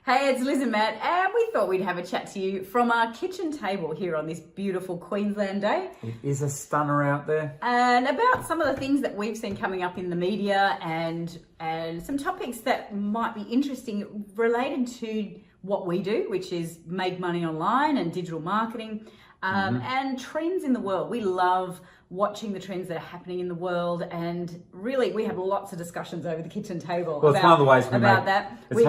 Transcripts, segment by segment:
Hey, it's Liz and Matt, and we thought we'd have a chat to you from our kitchen table here on this beautiful Queensland day. It is a stunner out there. And about some of the things that we've seen coming up in the media and some topics that might be interesting related to what we do, which is make money online and digital marketing, and trends in the world. We love watching the trends that are happening in the world, and really we have lots of discussions over the kitchen table. Well, it's one of the ways one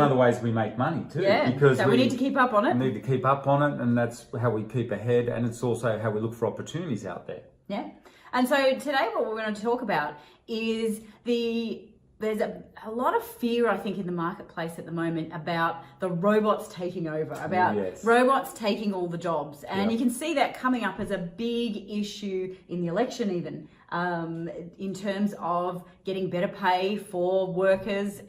of the ways we make money too. Yeah, because so we need to keep up on it. We need to keep up on it, and that's how we keep ahead, and it's also how we look for opportunities out there. Yeah. And so today what we're going to talk about is there's a lot of fear, I think, in the marketplace at the moment about the robots taking over, about robots taking all the jobs. And you can see that coming up as a big issue in the election even, in terms of getting better pay for workers.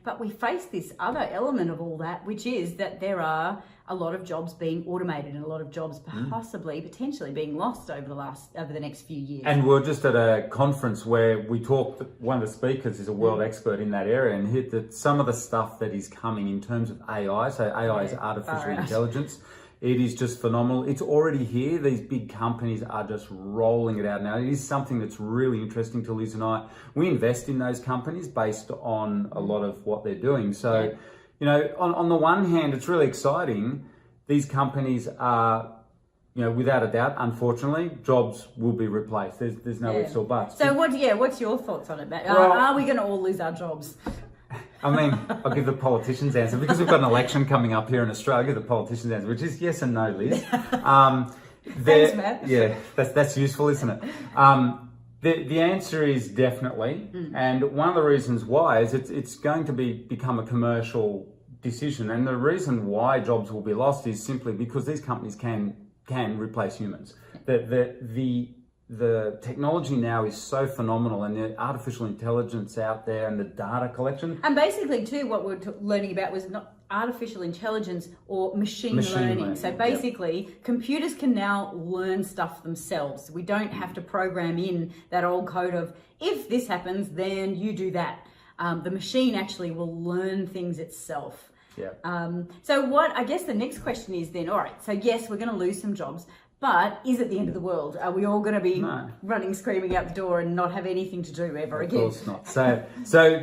But we face this other element of all that, which is that there are a lot of jobs being automated and a lot of jobs potentially being lost over the next few years. And we're just at a conference where we talked, one of the speakers is a world expert in that area, and hit that some of the stuff that is coming in terms of AI, so AI is artificial intelligence, it is just phenomenal. It's already here. These big companies are just rolling it out now. It is something that's really interesting to Liz and I. We invest in those companies based on a lot of what they're doing. So, you know, on the one hand, it's really exciting. These companies are, you know, without a doubt, unfortunately, jobs will be replaced. There's no ifs or buts. So what's your thoughts on it, Matt? Are we going to all lose our jobs? I mean, I'll give the politicians' answer because we've got an election coming up here in Australia. I'll give the politicians' answer, which is yes and no, Liz. Thanks, Matt. Yeah, that's useful, isn't it? The answer is definitely, and one of the reasons why is it's going to become a commercial decision, and the reason why jobs will be lost is simply because these companies can replace humans. The technology now is so phenomenal, and the artificial intelligence out there and the data collection. And basically too, what we're learning about was not artificial intelligence or machine learning. So basically, computers can now learn stuff themselves. We don't have to program in that old code of, if this happens, then you do that. The machine actually will learn things itself. So I guess the next question is then, all right, so yes, we're going to lose some jobs, but is it the end of the world? Are we all going to be running, screaming out the door and not have anything to do ever again? Of course not. So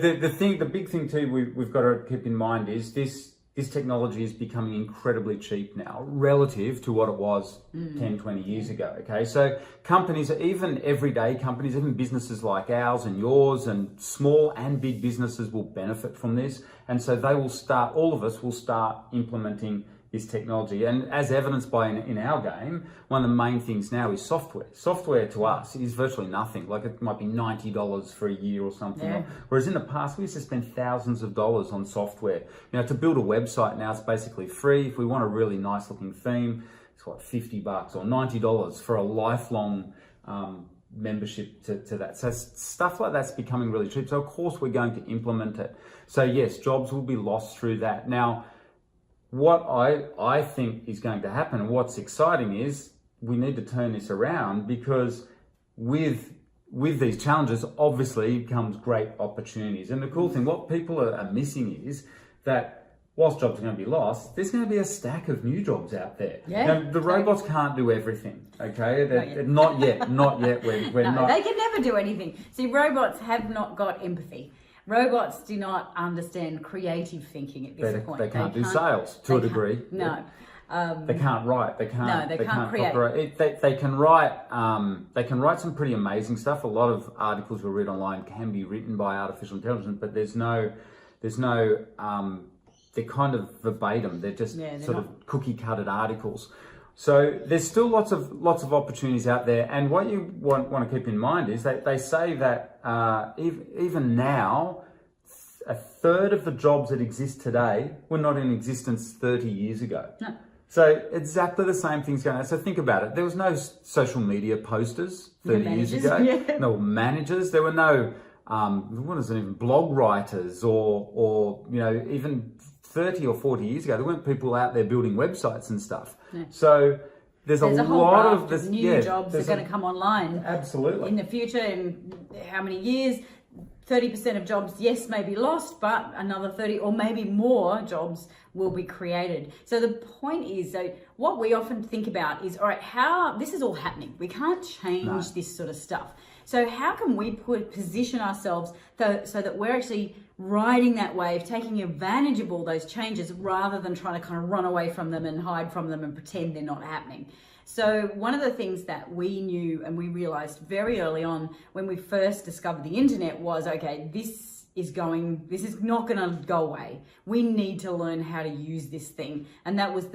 the big thing too we've got to keep in mind is this technology is becoming incredibly cheap now relative to what it was 10, 20 years ago. Okay, so companies, even everyday companies, even businesses like ours and yours, and small and big businesses will benefit from this, and so all of us will start implementing this technology. And as evidenced by in our game, one of the main things now is software. Software to us is virtually nothing. Like, it might be $90 for a year or something. Whereas in the past, we used to spend thousands of dollars on software. You know, to build a website now, it's basically free. If we want a really nice looking theme, it's what, $50 or $90 for a lifelong membership to that. So stuff like that's becoming really cheap. So of course we're going to implement it. So yes, jobs will be lost through that. Now, what I think is going to happen, and what's exciting, is we need to turn this around, because with these challenges, obviously comes great opportunities. And the cool thing, what people are missing is that whilst jobs are going to be lost, there's going to be a stack of new jobs out there. Now, the robots can't do everything, okay? Not yet. We're not. They can never do anything. See, robots have not got empathy. Robots do not understand creative thinking at this point. They can't do sales to a degree. No. They can't write. They can't create. Copyright. They can write. They can write some pretty amazing stuff. A lot of articles we read online can be written by artificial intelligence, but there's no. They're kind of verbatim. They're just sort of cookie-cutted articles. So there's still lots of opportunities out there, and what you want to keep in mind is that they say that even now, a third of the jobs that exist today were not in existence 30 years ago. No. So exactly the same thing's going on. So think about it. There was no social media posters 30 years ago. No managers. There were no even blog writers or you know, even 30 or 40 years ago, there weren't people out there building websites and stuff. So there's a whole lot raft of new jobs that are going to come online. Absolutely. In the future, in how many years? 30% of jobs, yes, may be lost, but another 30 or maybe more jobs will be created. So the point is, so what we often think about is, all right, how this is all happening. We can't change this sort of stuff. So how can we position ourselves so that we're actually riding that wave, taking advantage of all those changes rather than trying to kind of run away from them and hide from them and pretend they're not happening. So one of the things that we knew and we realized very early on when we first discovered the internet was, okay, this is not going to go away. We need to learn how to use this thing. And that was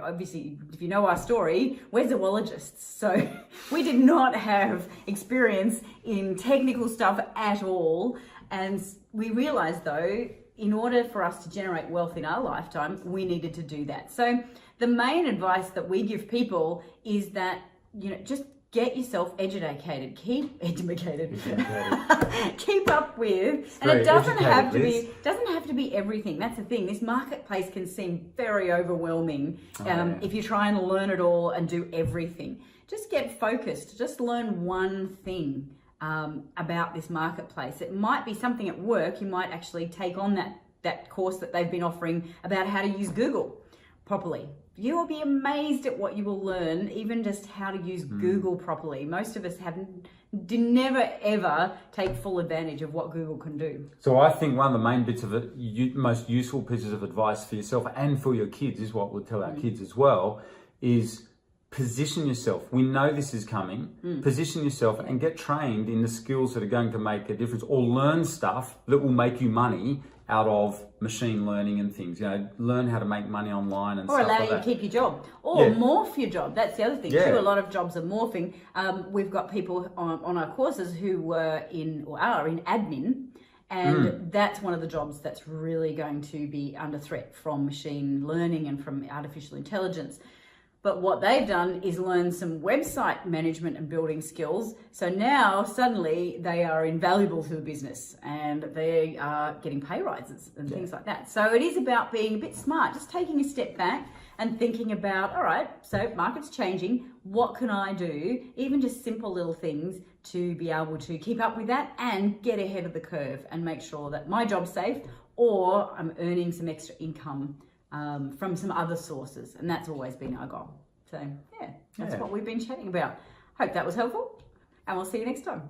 obviously, if you know our story, we're zoologists. So we did not have experience in technical stuff at all. And we realized though, in order for us to generate wealth in our lifetime, we needed to do that. So the main advice that we give people is that, just get yourself educated, keep up with, and it doesn't have to be everything. That's the thing. This marketplace can seem very overwhelming if you try and learn it all and do everything. Just get focused. Just learn one thing about this marketplace. It might be something at work. You might actually take on that course that they've been offering about how to use Google properly. You will be amazed at what you will learn, even just how to use Google properly. Most of us never ever take full advantage of what Google can do. So I think one of the main bits of it, most useful pieces of advice for yourself and for your kids, is what we'll tell our kids as well, is position yourself. We know this is coming. Position yourself and get trained in the skills that are going to make a difference, or learn stuff that will make you money out of machine learning and things. Learn how to make money online and stuff like that. Or allow you to keep your job. Or morph your job. That's the other thing too. A lot of jobs are morphing. We've got people on our courses who were are in admin. And that's one of the jobs that's really going to be under threat from machine learning and from artificial intelligence. But what they've done is learn some website management and building skills. So now suddenly they are invaluable to the business and they are getting pay rises and things like that. So it is about being a bit smart, just taking a step back and thinking about, all right, so market's changing. What can I do? Even just simple little things to be able to keep up with that and get ahead of the curve and make sure that my job's safe or I'm earning some extra income from some other sources, and that's always been our goal. So that's what we've been chatting about. Hope that was helpful, and we'll see you next time.